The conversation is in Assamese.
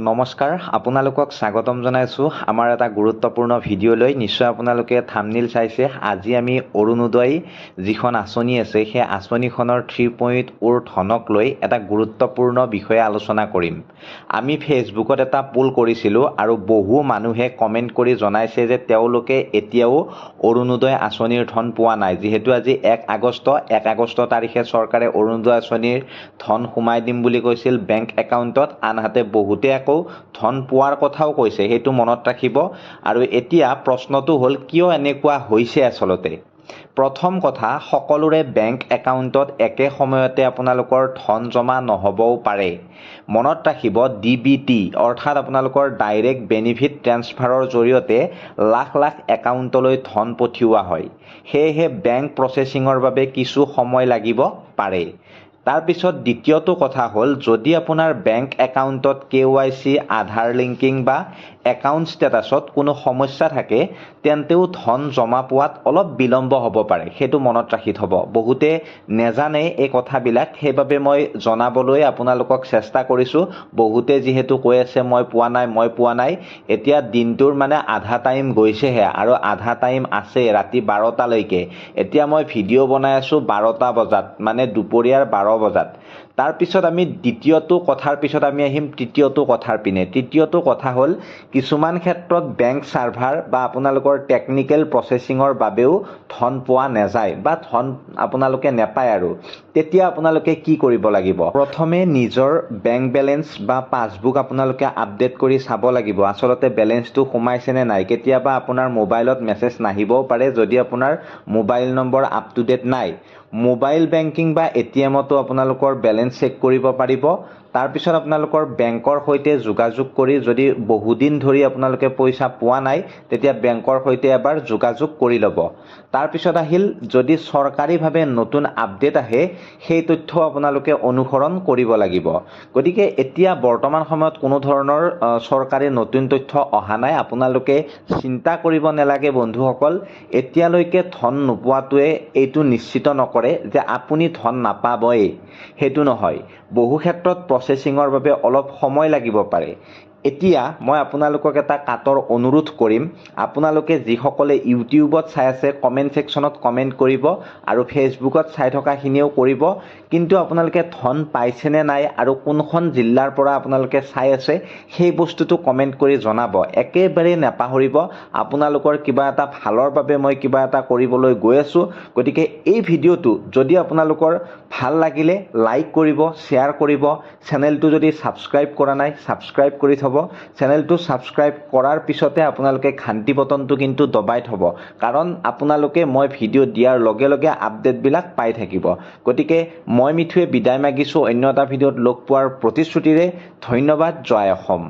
নমস্কাৰ আপোনালোকক স্বাগতম জনাইছো আমাৰ এটা গুৰুত্বপূৰ্ণ ভিডিঅ'লৈ নিশ্চয় আপোনালোকে থাম্বনেইল চাইছে আজি আমি অৰুণোদয় যিখন আঁচনি আছে সেই আঁচনিখনৰ 3.0 ধনক লৈ এটা গুৰুত্বপূৰ্ণ বিষয়ে আলোচনা কৰিম আমি ফেচবুকত এটা পোল কৰিছিলো আৰু বহু মানুহে কমেন্ট কৰি জনাইছে যে তেওঁলোকে এতিয়াও অৰুণোদয় আঁচনিৰ ধন পোৱা নাই যেহেতু আজি 1 আগষ্ট তাৰিখে চৰকাৰে অৰুণোদয় আঁচনিৰ ধন সোমাই দিম বুলি কৈছিল বেংক একাউণ্টত আনহাতে বহুতে ধন পোৱাৰ কথাও কৈছে হেতু মনত ৰাখিব আৰু এতিয়া প্ৰশ্নটো হল কিয় এনেকুৱা হৈছে আসলতে প্ৰথম কথা সকলোৰে বেংক একাউণ্টত একে সময়তে আপোনালোকৰ ধন জমা নহবও পাৰে মনত ৰাখিব ডিবিটি অৰ্থাৎ আপোনালোকৰ ডাইৰেক্ট বেনিফিট ট্ৰান্সফাৰৰ জৰিয়তে লাখ লাখ একাউণ্টলৈ ধন পঠিওৱা হয় সেয়েহে বেংক প্ৰসেসিংৰ বাবে কিছু সময় লাগিব পাৰে তাৰ পিছত দ্বিতীয়টো কথা হল যদি আপোনাৰ বেংক একাউণ্টত KYC আধাৰ লিংকিং বা একাউণ্ট ষ্টেটাছত কোনো সমস্যা থাকে তেন্তেও ধন জমা পোৱাত অলপ বিলম্ব হ'ব পাৰে হেতু মনত ৰাখি থব বহুতে নেজানে এই কথাবিলাক সেইবাবে মই জনাবলৈ আপোনালোকক চেষ্টা কৰিছো বহুতে যেহেতু কৈ আছে মই পোৱা নাই এতিয়া দিনটোৰ মানে আধা টাইম গৈছেহে আৰু আধা টাইম আছে ৰাতি 12টা লৈকে এতিয়া মই ভিডিঅ' বনাই আছো 12টা বজাত মানে দুপৰীয়াৰ 12 বজাত তাৰ পিছত আমি দ্বিতীয়টো কথাৰ পিছত আমি আহিম তৃতীয়টো কথাৰ পিনে তৃতীয়টো কথা হল কিছুমান ক্ষেত্ৰত বেংক সাৰ্ভাৰ বা আপোনালোকৰ টেকনিক্যাল প্ৰসেসিংৰ বাবেও ধন পোৱা নাযায় বা ধন আপোনালোকে নেপায় আৰু তেতিয়া আপোনালোকে কি কৰিব লাগিব প্ৰথমে নিজৰ বেংক বেলেন্স বা পাসবুক আপোনালোকে আপডেট কৰি চাব লাগিব আসলতে বেলেন্সটো সোমাইছে নে নাই কেতিয়াবা আপোনাৰ মোবাইলত মেছেজ নাহিবও পাৰে যদি আপোনাৰ mobile number up to date নাই মোবাইল বেংকিং বা এটিএমতো আপোনালোকৰ বেলেন্স চেক কৰিব পাৰিব তাৰ পিছত আপোনালোকৰ বেংকৰ সৈতে যোগাযোগ কৰি যদি বহুদিন ধৰি আপোনালোকে পইচা পোৱা নাই তেতিয়া বেংকৰ সৈতে এবাৰ যোগাযোগ কৰি ল'ব তাৰ পিছত আহিল যদি চৰকাৰীভাৱে নতুন আপডেট আহে সেই তথ্য আপোনালোকে অনুসৰণ কৰিব লাগিব গতিকে এতিয়া বৰ্তমান সময়ত কোনো ধৰণৰ চৰকাৰী নতুন তথ্য অহা নাই আপোনালোকে চিন্তা কৰিব নালাগে বন্ধুসকল এতিয়ালৈকে ধন নোপোৱাটোৱে এইটো নিশ্চিত নকৰে যে আপুনি ধন নাপাবই হেতু নহয় বহু ক্ষেত্ৰত প্ৰসেসিংৰ বাবে অলপ সময় লাগিব পাৰে এতিয়া মই আপোনালোকক এটা কাটৰ অনুৰোধ কৰিম আপোনালোকে যিসকলে ইউটিউবত চাই আছে কমেন্ট সেকশনত কমেন্ট কৰিব আৰু ফেসবুকত চাই থকা খিনিও কৰিব কিন্তু আপোনালোকে ধন পাইছে নে নাই আৰু কোনখন জিলাৰ পৰা আপোনালোকে চাই আছে সেই বস্তুটো কমেন্ট কৰি জনাব একেবাৰে নাপাহৰিব আপোনালোকৰ কিবা এটা ভালৰ বাবে মই কিবা এটা কৰিবলৈ গৈ আছো গতিকে এই ভিডিঅটো যদি আপোনালোকৰ ভাল লাগিলে লাইক কৰিব শেয়াৰ কৰিব চেনেলটো যদি সাবস্ক্ৰাইব কৰা নাই সাবস্ক্ৰাইব কৰি থব চেনেলটো সাবস্ক্ৰাইব কৰাৰ পিছতে আপোনালোকে ঘণ্টি বটনটো কিন্তু দবাই থব কাৰণ আপোনালোকে মই ভিডিঅ দিয়াৰ লগে লগে আপডেট বিলাক পাই থাকিব গতিকে মই মিঠুৱে বিদায় মাগিছো অন্য এটা ভিডিঅত লগ পোৱাৰ প্ৰতিশ্ৰুতিৰে ধন্যবাদ জয় অসম